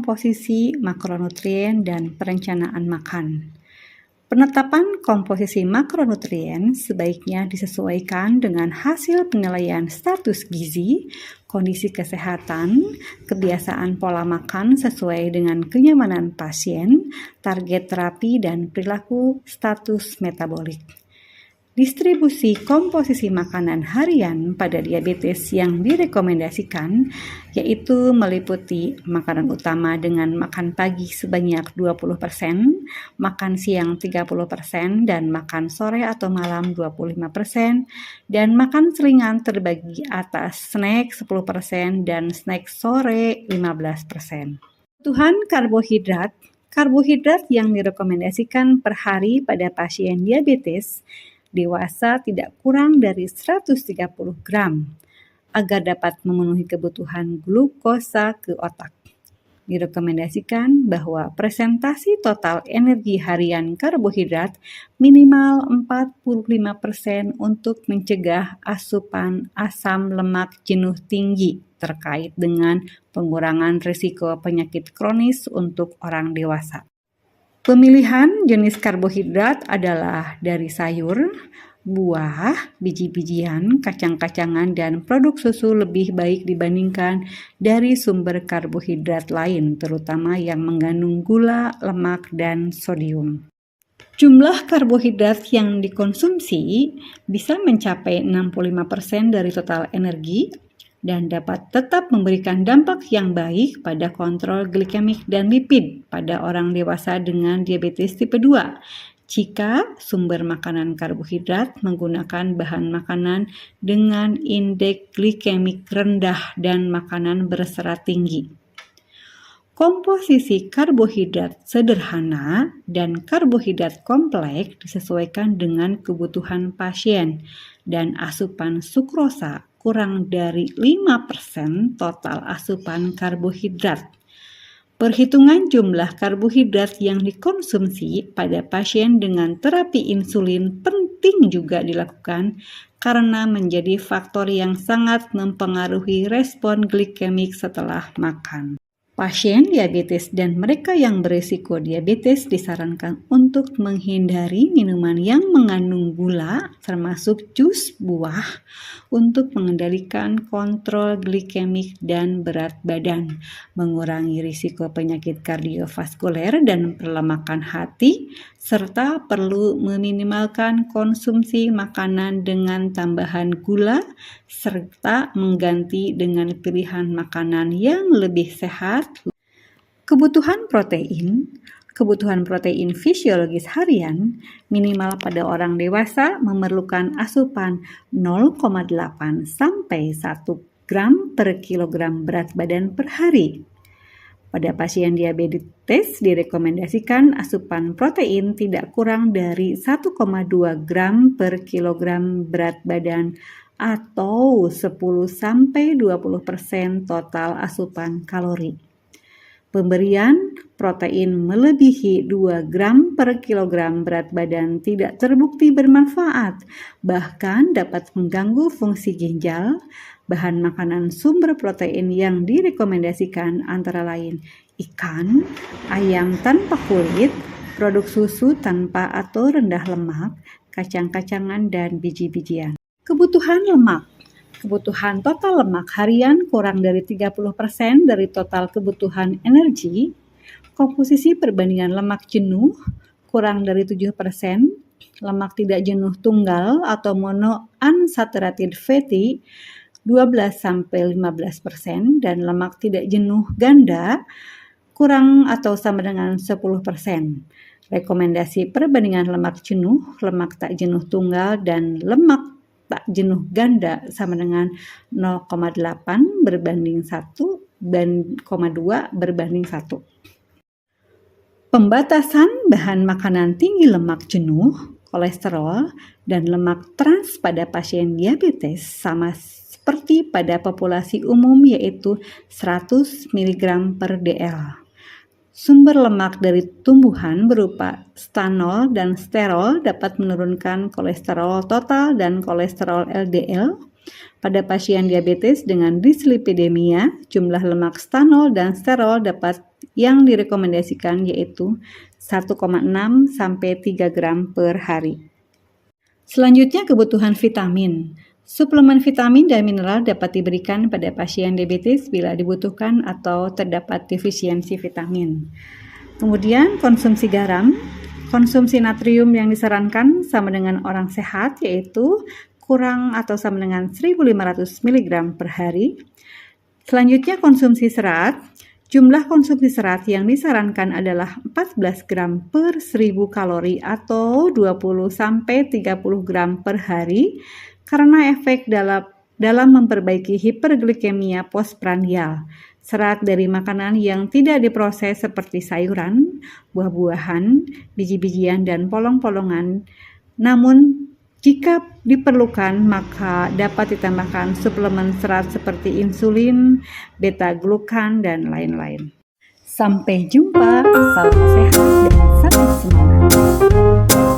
komposisi makronutrien dan perencanaan makan. Penetapan komposisi makronutrien sebaiknya disesuaikan dengan hasil penilaian status gizi, kondisi kesehatan, kebiasaan pola makan sesuai dengan kenyamanan pasien, target terapi, dan perilaku status metabolik. Distribusi komposisi makanan harian pada diabetes yang direkomendasikan yaitu meliputi makanan utama dengan makan pagi sebanyak 20%, makan siang 30%, dan makan sore atau malam 25%, dan makan selingan terbagi atas snack 10% dan snack sore 15%. Kebutuhan karbohidrat yang direkomendasikan per hari pada pasien diabetes dewasa tidak kurang dari 130 gram agar dapat memenuhi kebutuhan glukosa ke otak. Direkomendasikan bahwa presentasi total energi harian karbohidrat minimal 45% untuk mencegah asupan asam lemak jenuh tinggi terkait dengan pengurangan risiko penyakit kronis untuk orang dewasa. Pemilihan jenis karbohidrat adalah dari sayur, buah, biji-bijian, kacang-kacangan, dan produk susu lebih baik dibandingkan dari sumber karbohidrat lain, terutama yang mengandung gula, lemak, dan sodium. Jumlah karbohidrat yang dikonsumsi bisa mencapai 65% dari total energi dan dapat tetap memberikan dampak yang baik pada kontrol glikemik dan lipid pada orang dewasa dengan diabetes tipe 2 jika sumber makanan karbohidrat menggunakan bahan makanan dengan indeks glikemik rendah dan makanan berserat tinggi. Komposisi karbohidrat sederhana dan karbohidrat kompleks disesuaikan dengan kebutuhan pasien dan asupan sukrosa kurang dari 5% total asupan karbohidrat. Perhitungan jumlah karbohidrat yang dikonsumsi pada pasien dengan terapi insulin penting juga dilakukan karena menjadi faktor yang sangat mempengaruhi respon glikemik setelah makan. Pasien diabetes dan mereka yang berisiko diabetes disarankan untuk menghindari minuman yang mengandung gula, termasuk jus buah, untuk mengendalikan kontrol glikemik dan berat badan, mengurangi risiko penyakit kardiovaskuler dan perlemakan hati, serta perlu meminimalkan konsumsi makanan dengan tambahan gula, serta mengganti dengan pilihan makanan yang lebih sehat. Kebutuhan protein fisiologis harian minimal pada orang dewasa memerlukan asupan 0,8 sampai 1 gram per kilogram berat badan per hari. Pada pasien diabetes direkomendasikan asupan protein tidak kurang dari 1,2 gram per kilogram berat badan atau 10-20% total asupan kalori. Pemberian protein melebihi 2 gram per kilogram berat badan tidak terbukti bermanfaat, bahkan dapat mengganggu fungsi ginjal. Bahan makanan sumber protein yang direkomendasikan antara lain ikan, ayam tanpa kulit, produk susu tanpa atau rendah lemak, kacang-kacangan, dan biji-bijian. Kebutuhan lemak. Kebutuhan total lemak harian kurang dari 30% dari total kebutuhan energi. Komposisi perbandingan lemak jenuh kurang dari 7%, lemak tidak jenuh tunggal atau monounsaturated fatty 12-15%, dan lemak tidak jenuh ganda kurang atau sama dengan 10%. Rekomendasi perbandingan lemak jenuh, lemak tak jenuh tunggal, dan lemak tak jenuh ganda sama dengan 0,8 berbanding 1 dan 0,2 berbanding 1. Pembatasan bahan makanan tinggi lemak jenuh, kolesterol, dan lemak trans pada pasien diabetes sama seperti pada populasi umum yaitu 100 mg per dl. Sumber lemak dari tumbuhan berupa stanol dan sterol dapat menurunkan kolesterol total dan kolesterol LDL. Pada pasien diabetes dengan dislipidemia, jumlah lemak stanol dan sterol dapat yang direkomendasikan yaitu 1,6 sampai 3 gram per hari. Selanjutnya kebutuhan vitamin. Suplemen vitamin dan mineral dapat diberikan pada pasien diabetes bila dibutuhkan atau terdapat defisiensi vitamin. Kemudian konsumsi garam. Konsumsi natrium yang disarankan sama dengan orang sehat yaitu kurang atau sama dengan 1.500 mg per hari. Selanjutnya konsumsi serat. Jumlah konsumsi serat yang disarankan adalah 14 gram per 1000 kalori atau 20-30 gram per hari karena efek dalam memperbaiki hiperglikemia postprandial. Serat dari makanan yang tidak diproses seperti sayuran, buah-buahan, biji-bijian, dan polong-polongan. Namun, jika diperlukan, maka dapat ditambahkan suplemen serat seperti insulin, beta-glukan, dan lain-lain. Sampai jumpa, salam sehat dan salam semangat.